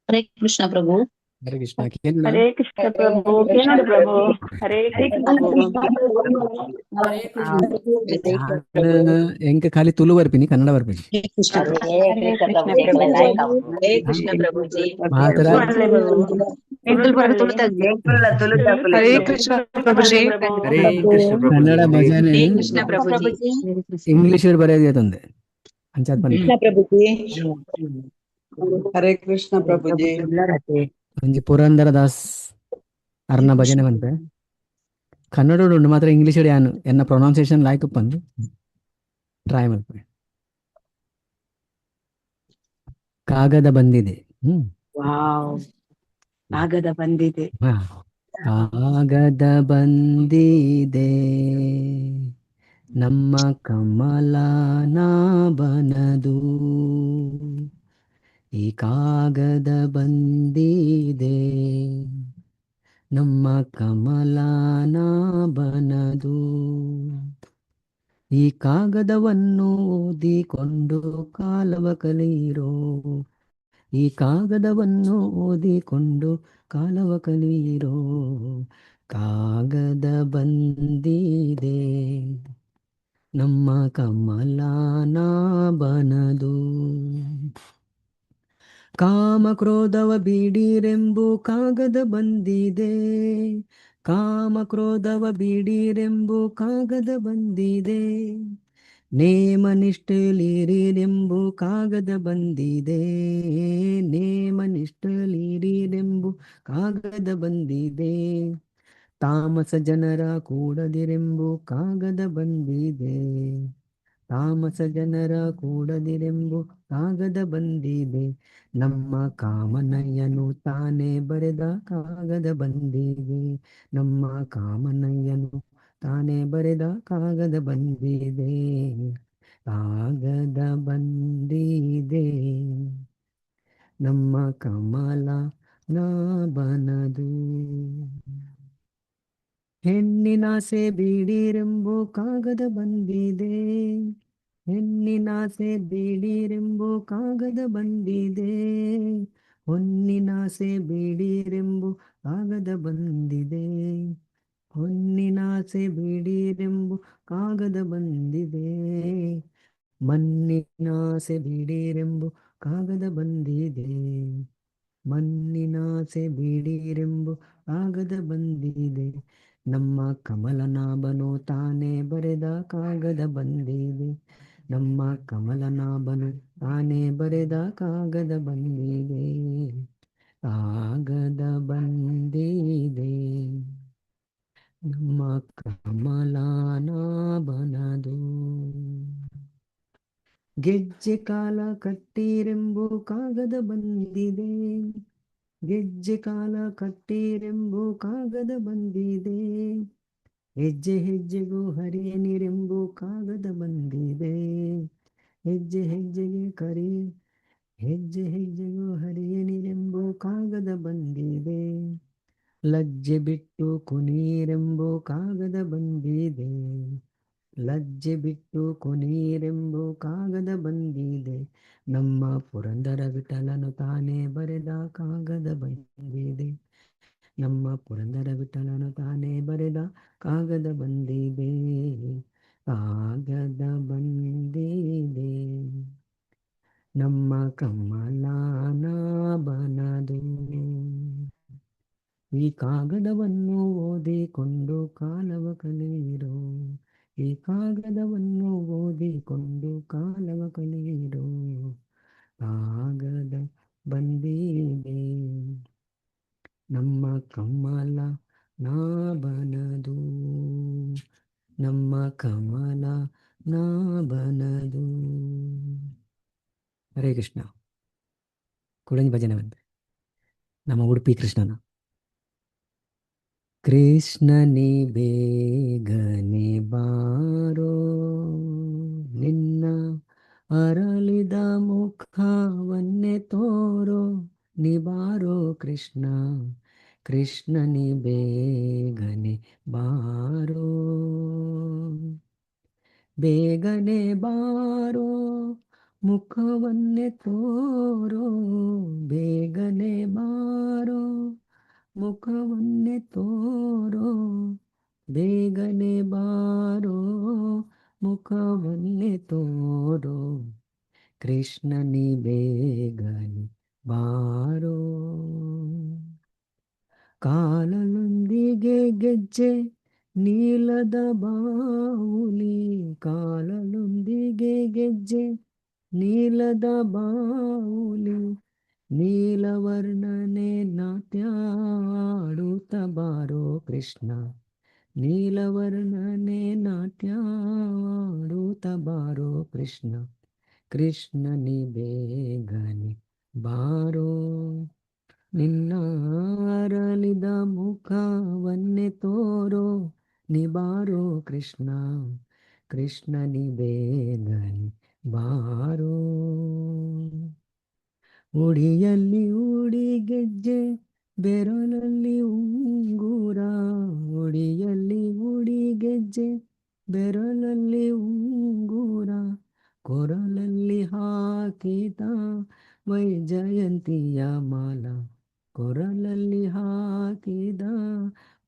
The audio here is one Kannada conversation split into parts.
हरे कृष्ण प्रभु। हरे कृष्णा किन ना हरे कृष्ण प्रभु केनोड प्रभु हरे कृष्ण ನಾನು ಎಂಕ ಖಾಲಿ ತುಳು ಬರ್ಪಿನಿ ಕನ್ನಡ ಬರ್ಪಿನಿ हरे कृष्ण हरे कृष्ण प्रभु हरे कृष्ण प्रभु जी। ಮಾತರ हरे कृष्ण प्रभु जी। ಹರೇ ಕೃಷ್ಣ ಕನ್ನಡ ಭಜನೆ हरे कृष्ण प्रभु जी। ಇಂಗ್ಲಿಷ್ ಬರೆಯೋದು ಅಂಚಾದ್ ಬನ್ನಿ प्रभु जी। हरे कृष्ण प्रभु जी। ಒಂಜಿ ಪುರಂದರ ದಾಸ್ ಅರ್ನ ಭಜನೆ ಬಂತೆ ಕನ್ನಡ ಉಂಡು ಮಾತ್ರ ಇಂಗ್ಲಿಷ್ ಯಾನು ಎನ್ನ ಪ್ರೊನೌನ್ಸಿಯೇಷನ್ ಲಾಯ್ಕ್ ಬಂದು ಟ್ರೈ ಮಾಡ್ತಾರೆ. ಕಾಗದ ಬಂದಿದೆ. ಕಾಗದ ಬಂದಿದೆ. ಕಾಗದ ಬಂದಿದೆ ನಮ್ಮ ಕಮಲನಾಭನದು ಈ ಕಾಗದ ಬಂದಿದೆ ನಮ್ಮ ಕಮಲನಾಭನದು ಈ ಕಾಗದವನ್ನು ಓದಿಕೊಂಡು ಕಾಲವ ಕಲಿಯಿರೋ ಈ ಕಾಗದವನ್ನು ಓದಿಕೊಂಡು ಕಾಲವ ಕಲಿಯಿರೋ ಕಾಗದ ಬಂದಿದೆ ನಮ್ಮ ಕಮಲನಾಭನದು ಕಾಮ ಕ್ರೋಧವ ಬೀಡಿರೆಂಬು ಕಾಗದ ಬಂದಿದೆ ಕಾಮ ಕ್ರೋಧವ ಬೀಡಿರೆಂಬು ಕಾಗದ ಬಂದಿದೆ ನೇಮ ನಿಷ್ಠಲೀರಿರೆಂಬು ಕಾಗದ ಬಂದಿದೆ ನೇಮ ನಿಷ್ಠಲೀರಿರೆಂಬು ಕಾಗದ ಬಂದಿದೆ ತಾಮಸ ಜನರ ಕೂಡದಿರೆಂಬು ಕಾಗದ ಬಂದಿದೆ ತಾಮಸ ಜನರ ಕೂಡದಿರೆಂಬು ಕಾಗದ ಬಂದಿದೆ ನಮ್ಮ ಕಾಮನಯ್ಯನು ತಾನೇ ಬರೆದ ಕಾಗದ ಬಂದಿದೆ ನಮ್ಮ ಕಾಮನಯ್ಯನು ತಾನೇ ಬರೆದ ಕಾಗದ ಬಂದಿದೆ ಕಾಗದ ಬಂದಿದೆ ನಮ್ಮ ಕಮಲ ನಾಭನದು ಹೆಣ್ಣಿನಾಸೆ ಬೀಡಿರೆಂಬು ಕಾಗದ ಬಂದಿದೆ ಹೆಣ್ಣಿನಾಸೆ ಬೀಡಿರೆಂಬು ಕಾಗದ ಬಂದಿದೆ ಹೊನ್ನಿನಾಸೆ ಬೀಡಿರೆಂಬು ಕಾಗದ ಬಂದಿದೆ ಹೊನ್ನಿನಾಸೆ ಬೀಡಿರೆಂಬು ಕಾಗದ ಬಂದಿದೆ ಮಣ್ಣಿನಾಸೆ ಬೀಡಿರೆಂಬು ಕಾಗದ ಬಂದಿದೆ ಮಣ್ಣಿನಾಸೆ ಬೀಡಿರೆಂಬು ಕಾಗದ ಬಂದಿದೆ ನಮ್ಮ ಕಮಲನಾಭನು ತಾನೇ ಬರೆದ ಕಾಗದ ಬಂದಿದೆ ನಮ್ಮ ಕಮಲನಾಭನು ತಾನೇ ಬರೆದ ಕಾಗದ ಬಂದಿದೆ ಕಾಗದ ಬಂದಿದೆ ನಮ್ಮ ಕಮಲನಾಭನದು ಗೆಜ್ಜೆ ಕಾಲ ಕಟ್ಟಿರೆಂಬು ಕಾಗದ ಬಂದಿದೆ ಗೆಜ್ಜೆ ಕಾಲ ಕಟ್ಟಿರೆಂಬು ಕಾಗದ ಬಂದಿದೆ ಹೆಜ್ಜೆ ಹೆಜ್ಜೆಗೂ ಹರಿಯನಿರೆಂಬು ಕಾಗದ ಬಂದಿದೆ ಹೆಜ್ಜೆ ಹೆಜ್ಜೆಗೆ ಹೆಜ್ಜೆ ಹೆಜ್ಜೆಗೂ ಹರಿಯನಿರೆಂಬು ಕಾಗದ ಬಂದಿದೆ ಲಜ್ಜೆ ಬಿಟ್ಟು ಕುನೀರೆಂಬು ಕಾಗದ ಬಂದಿದೆ ಲಜ್ಜೆ ಬಿಟ್ಟು ಕುನೀರೆಂಬು ಕಾಗದ ಬಂದಿದೆ ನಮ್ಮ ಪುರಂದರ ವಿಠಲನು ತಾನೇ ಬರೆದ ಕಾಗದ ಬಂದಿದೆ ನಮ್ಮ ಪುರಂದರ ವಿಠಲನು ತಾನೇ ಬರೆದ ಕಾಗದ ಬಂದಿದೆ ಕಾಗದ ಬಂದಿದೆ ನಮ್ಮ ಕಮಲನಾಭನದು ಈ ಕಾಗದವನ್ನು ಓದಿಕೊಂಡು ಕಾಲವ ಕಲಿಯಿರೋ ಈ ಕಾಗದವನ್ನು ಓದಿಕೊಂಡು ಕಾಲವ ಕಲಿಯಿರೋ ಕಾಗದ ಬಂದಿದೆ ನಮ್ಮ ಕಮಲ ನಾಭನದು ನಮ್ಮ ಕಮಲ ನಾಭನದು ಹರೇ ಕೃಷ್ಣ ಕುಡಂಜಿ ಭಜನೆ ಬಂದೆ ನಮ್ಮ ಉಡುಪಿ ಕೃಷ್ಣನ ಕೃಷ್ಣನಿ ಬೇಗನೆ ಬಾರೋ ನಿನ್ನ ಅರಳಿದ ಮುಖವನ್ನೇ ತೋರೋ ನಿಬಾರೋ ಕೃಷ್ಣ ಕೃಷ್ಣನಿ ಬೇಗನೆ ಬಾರೋ ಬೇಗನೆ ಬಾರೋ ಮುಖವನ್ನೇ ತೋರೋ ಬೇಗನೆ ಬಾರೋ, ಮುಖವನ್ನೇ ತೋರೋ ಬೇಗನೆ ಬಾರೋ, ಮುಖವನ್ನೇ ತೋರೋ ಕೃಷ್ಣನಿ ಬೇಗನೆ ಬಾರೋ. ಕಾಲಲೊಂದಿಗೆ ಗೆಜ್ಜೆ ನೀಲದ ಬಾವುಲಿ, ಕಾಲಲೊಂದಿಗೆ ಗೆಜ್ಜೆ ನೀಲದ ಬಾವುಲಿ, ನೀಲವರ್ಣನೆ ನಾಟ್ಯಾಡುತ್ತ ಬಾರೋ ಕೃಷ್ಣ, ನೀಲವರ್ಣನೆ ನಾಟ್ಯಾಡುತ್ತ ಬಾರೋ ಕೃಷ್ಣ, ಕೃಷ್ಣನಿ ಬೇಗನೆ ಬಾರೋ. ನಿನ್ನ ಅರಳಿದ ಮುಖವನ್ನೇ ತೋರೋ ನಿಬಾರೋ ಕೃಷ್ಣ, ಕೃಷ್ಣನಿ ಬೇಗನೆ ಬಾರೋ. ಉಡಿಯಲ್ಲಿ ಉಡಿಗೆಜ್ಜೆ ಬೆರಳಲ್ಲಿ ಉಂಗುರ, ಉಡಿಯಲ್ಲಿ ಉಡಿಗೆಜ್ಜೆ ಬೆರಳಲ್ಲಿ ಉಂಗುರ, ಕೊರಳಲ್ಲಿ ಹಾಕಿದ ವೈಜಯಂತಿಯ ಮಾಲ, ಕೊರಳಲ್ಲಿ ಹಾಕಿದ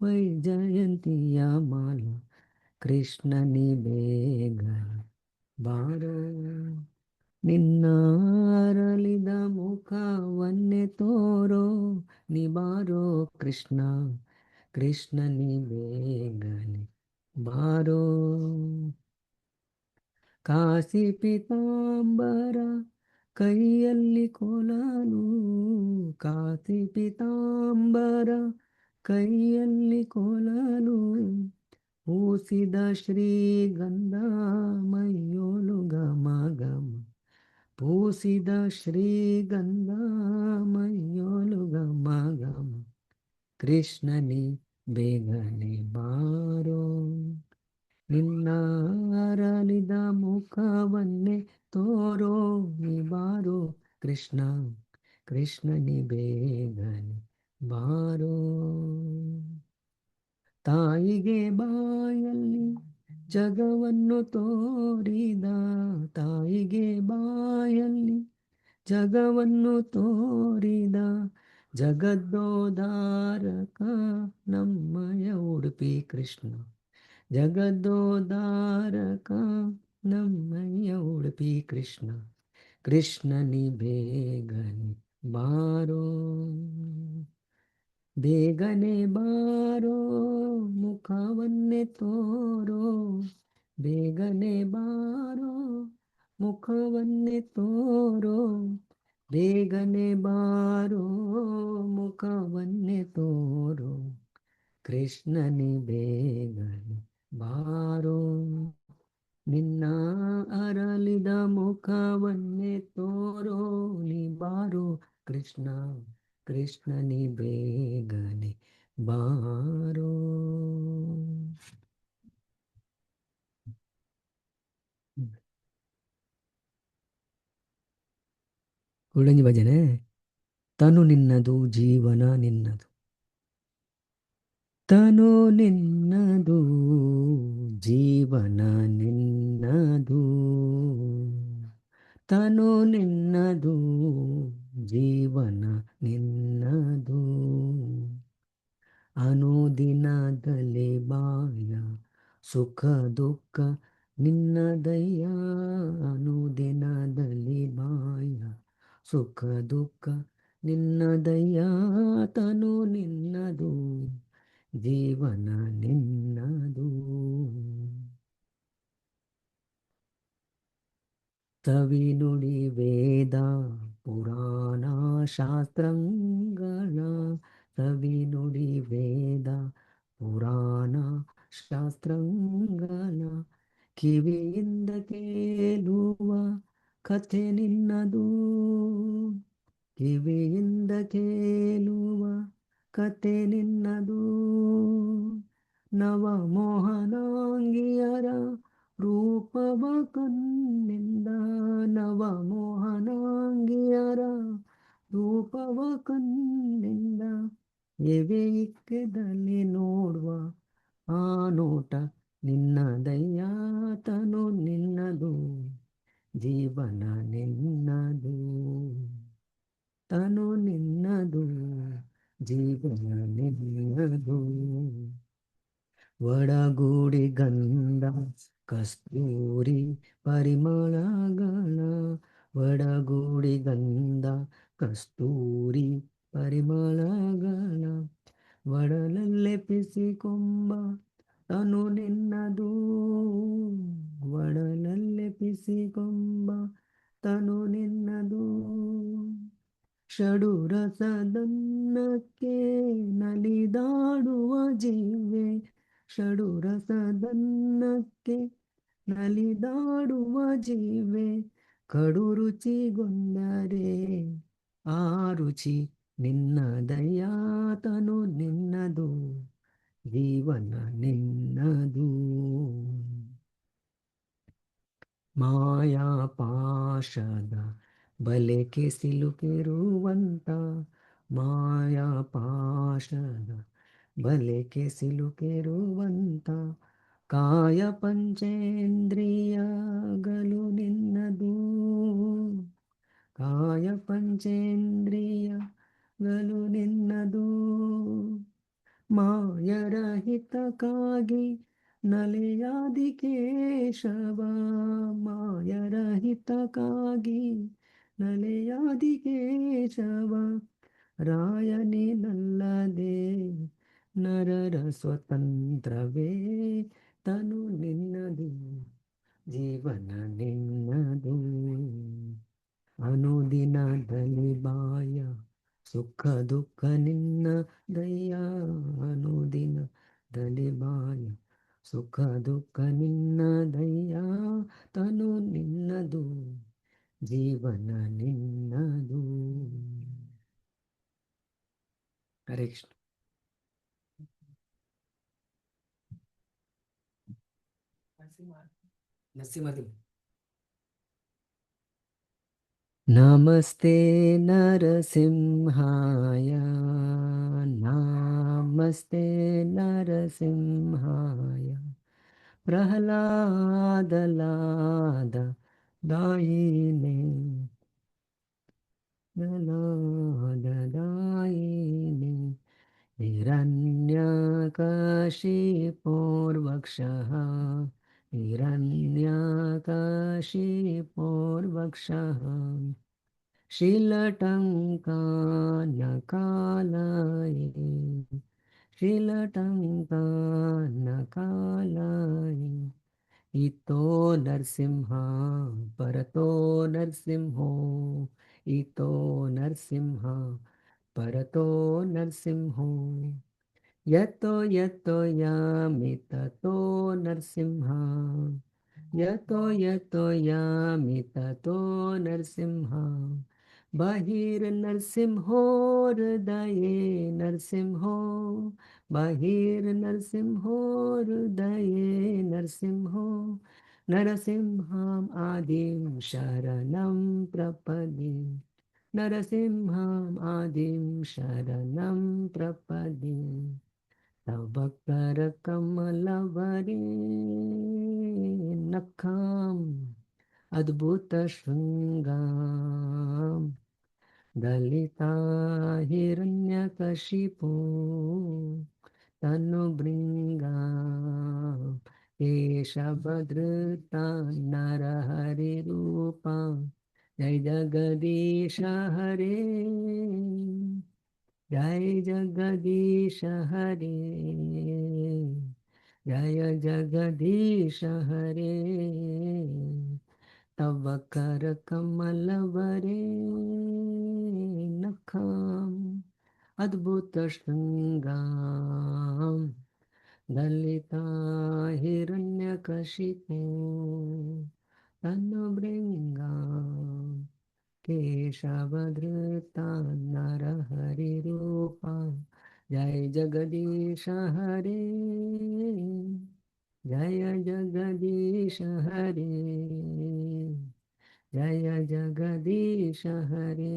ವೈಜಯಂತಿಯ ಮಾಲ, ಕೃಷ್ಣನಿ ಬೇಗನೆ ಬಾರೋ. ನಿನ್ನ ಅರಳಿದ ಮುಖವನ್ನೇ ತೋರೋ ನಿಬಾರೋ ಕೃಷ್ಣ, ಕೃಷ್ಣನಿ ಬೇಗನೆ ಬಾರೋ. ಕಾಸಿ ಪೀತಾಂಬರ ಕೈಯಲ್ಲಿ ಕೊಳಲು, ಕಾಸಿ ಪೀತಾಂಬರ ಕೈಯಲ್ಲಿ ಕೊಳಲು, ಪೂಸಿದ ಶ್ರೀಗಂಧ ಮೈಯೋಲು ಘಮ ಘಮ, ಪೂಸಿದ ಶ್ರೀಗಂಧ ಮೈಯೋಲು ಘಮ ಘಮ, ಕೃಷ್ಣನಿ ಬೇಗನೆ ಬಾರೋ. ನಿನ್ನ ಅರಳಿದ ಮುಖವನ್ನೇ ತೋರೋ ನಿಬಾರೋ ಕೃಷ್ಣ, ಕೃಷ್ಣನಿ ಬೇಗನೆ ಬಾರೋ. ತಾಯಿಗೆ ಬಾಯಲ್ಲಿ ಜಗವನ್ನು ತೋರಿದ, ತಾಯಿಗೆ ಬಾಯಲ್ಲಿ ಜಗವನ್ನು ತೋರಿದ, ಜಗದ್ದೋದಾರಕ ನಮ್ಮಯ ಉಡುಪಿ ಕೃಷ್ಣ, ಜಗದ್ದೋದಾರಕ ನಮ್ಮಯ್ಯ ಉಡುಪಿ ಕೃಷ್ಣ, ಕೃಷ್ಣನಿ ಬೇಗನೆ ಬಾರೋ. ಬೇಗನೆ ಬಾರೋ ಮುಖವನ್ನೇ ತೋರೋ, ಬೇಗನೆ ಬಾರೋ ಮುಖವನ್ನೇ ತೋರೋ, ಬೇಗನೆ ಬಾರೋ ಮುಖವನ್ನೇ ತೋರೋ, ಕೃಷ್ಣನಿ ಬೇಗನೆ ಬಾರೋ. ನಿನ್ನ ಅರಳಿದ ಮುಖವನ್ನೇ ತೋರೋ ನಿಬಾರೋ ಕೃಷ್ಣ, ಕೃಷ್ಣನಿ ಬೇಗನೆ ಬಾರೋ. ಉಳ್ಳಂಜಿ ಭಜನೆ. ತನು ನಿನ್ನದು ಜೀವನ ನಿನ್ನದು, ತನು ನಿನ್ನದು ಜೀವನ ನಿನ್ನದು, ತನು ನಿನ್ನದು ಜೀವನ ನಿನ್ನದು, ಅನುದಿನದಲ್ಲಿ ಬಾಯ ಸುಖ ದುಃಖ ನಿನ್ನದಯ್ಯ, ಅನುದಿನದಲ್ಲಿ ಬಾಯ ಸುಖ ದುಃಖ ನಿನ್ನದಯ್ಯ, ತನು ನಿನ್ನದು ಜೀವನ ನಿನ್ನದು. ಸವಿ ನುಡಿ ವೇದ ಪುರಾಣ ಶಾಸ್ತ್ರಗಳ, ಸವಿ ನುಡಿ ವೇದ ಪುರಾಣ ಶಾಸ್ತ್ರಗಳ, ಕಿವಿಯಿಂದ ಕೇಳುವ ಕಥೆ ನಿನ್ನದು, ಕಿವಿಯಿಂದ ಕೇಳುವ ಕಥೆ ನಿನ್ನದು, ನವ ಮೋಹನಾಂಗಿಯರ ರೂಪವ ಕಣ್ಣಿಂದ, ನವ ಮೋಹನಾಂಗಿಯರ ರೂಪವ ಕಣ್ಣಿಂದ, ಎವೆ ಇಕ್ಕದಲ್ಲಿ ನೋಡುವ ಆ ನೋಟ ನಿನ್ನದಯ್ಯ, ತನು ನಿನ್ನದು ಜೀವನ ನಿನ್ನದು ತನು ನಿನ್ನದು ಜೀವನ ನಿನ್ನದು ಒಡಗೂಡಿ ಗಂಧ ಕಸ್ತೂರಿ ಪರಿಮಳಗಳ ಒಡಗೂಡಿ ಗಂಧ ಕಸ್ತೂರಿ ಪರಿಮಳಗಳ ಒಡಲಲ್ಲೆಪಿಸಿಕೊಂಬ ತನು ನಿನ್ನದು ಒಡಲಲ್ಲೆಪಿಸಿಕೊಂಬ ತನು ನಿನ್ನದು ಷಡುರಸದನ್ನಕ್ಕೆ ನಲಿದಾಡುವ ಜೀವೆ ಷಡುರಸದನ್ನಕ್ಕೆ ನಲಿದಾಡುವ ಜೀವೆ ಕಡು ರುಚಿಗೊಂಡರೆ ಆ ರುಚಿ ನಿನ್ನದಯ್ಯ ತನು ನಿನ್ನದು ಜೀವನ ನಿನ್ನದು ಮಾಯಾ ಪಾಶದ ಬಲೆಗೆ ಸಿಲುಕಿರುವಂತ ಮಾಯಾ ಪಾಶದ ಬಲೆಗೆ ಸಿಲುಕಿರುವಂತ ಕಾಯ ಪಂಚೇಂದ್ರಿಯಗಳು ನಿನ್ನದು ಕಾಯ ಪಂಚೇಂದ್ರಿಯಗಳು ನಿನ್ನದು ಮಾಯರಹಿತಕ್ಕಾಗಿ ನಲೆಯಾದಿ ಕೇಶವ ಮಾಯರಹಿತಕ್ಕಾಗಿ ನಲೆಯಾದಿ ಕೇಶವ ರಾಯನಿನಲ್ಲದೆ ನರರ ಸ್ವತಂತ್ರವೇ ತನು ನಿನ್ನದು ಜೀವನ ನಿನ್ನದು ಅನುದಿನದಲ್ಲಿ ಬಾಯ ಸುಖ ದುಃಖ ನಿನ್ನ ದಯ್ಯ ಅನುದಿನದಲ್ಲಿ ಬಾಯ ಸುಖ ದುಃಖ ನಿನ್ನ ದಯ್ಯ ತನು ನಿನ್ನದು ಜೀವನ ನಿನ್ನದು ಹರೇ ಕೃಷ್ಣ ನರಸಿಂಹದೇವ್ ನಮಸ್ತೆ ನರಸಿಂಹಾಯ ನಮಸ್ತೆ ನರಸಿಂಹಾಯ ಪ್ರಹ್ಲಾದಲಾದ ದಾಯಿನೇ ದಾಯಿನೇ ಹಿರಣ್ಯಕಶಿಪೋರ್ವಕ್ಷಃ ಹಿರಣ್ಯಕಶಿಪೋರ್ವಕ್ಷಃ ಶಿಲಟಂಕಾನಕಾಲಯೇ ಶಿಲಟಂಕಾನಕಾಲಯೇ ಇತೋ ನರಸಿಂಹ ಪರತೋ ನರಸಿಂಹೋ ಇತೋ ನರಸಿಂಹ ಪರತೋ ನರಸಿಂಹೋ ಯತೋ ಯತೋ ಯಾಮಿ ತತೋ ನರಸಿಂಹ ಯತೋ ಯತೋ ಯಾಮಿ ತತೋ ನರಸಿಂಹ ಬಹಿರ್ನರಸಿಂಹೋ ಹೃದಯೇ ನರಸಿಂಹೋ ಬಹಿರ್ನರಸಿಂಹೋ ಹೃದಯೇ ನರಸಿಂಹೋ ನರಸಿಂಹಂ ಆದಿಂ ಶರಣಂ ಪ್ರಪದಿ ನರಸಿಂಹಂ ಆದಿಂ ಶರಣಂ ಪ್ರಪದಿ ತವ ಕರ ಕಮಲವರೇ ನಖಾಂ ಅದ್ಭುತ ಶೃಂಗಾಂ ದಲಿತಾ ಹಿರಣ್ಯಕಶಿಪೋ ತನು ಭೃಂಗಾ ಕೇಶಭದ್ರತ ನರಹರಿ ರೂಪ ಜಯ ಜಗದೀಶ ಹರೇ ಜಯ ಜಗದೀಶ ಹರೇ ಜಯ ಜಗದೀಶ ಹರೇ ತವ ಕರ ಕಮಲವರೇ ನಖಾಂ ಅದ್ಭುತ ಶೃಂಗಾಂ ದಲಿತಾ ಹಿರಣ್ಯಕಶಿಪೋ ತನು ಭೃಂಗಾಂ ಕೇಶವಧೃತ ನರಹರಿ ರೂಪ ಜಯ ಜಗದೀಶ ಹರೇ ಜಯ ಜಗದೀಶ ಹರೇ ಜಯ ಜಗದೀಶ ಹರೇ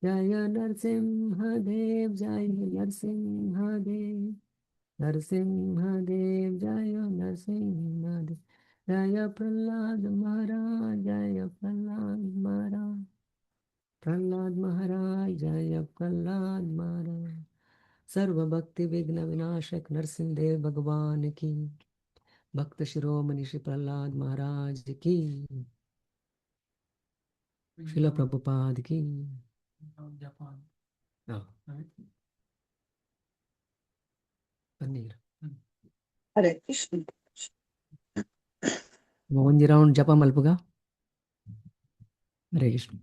ಜಯ ನರಸಿಂಹದೇವ್ ಜಯ ನರಸಿಂಹದೇವ್ ನರಸಿಂಹದೇವ್ ಜಯ ನರಸಿಂಹದೇವ್ जय प्रहलाद महाराज, जय प्रहलाद महाराज, प्रहलाद महाराज, जय प्रहलाद महाराज। सर्व भक्ति विघ्न विनाशक नरसिंहदेव भगवान की, भक्त शिरोमणि श्री प्रहलाद महाराज की, शिला प्रभुपाद की। हाँ, पनीर हरे कृष्ण मोहन जी राउंड जपा मल्पुगा। हरे कृष्ण।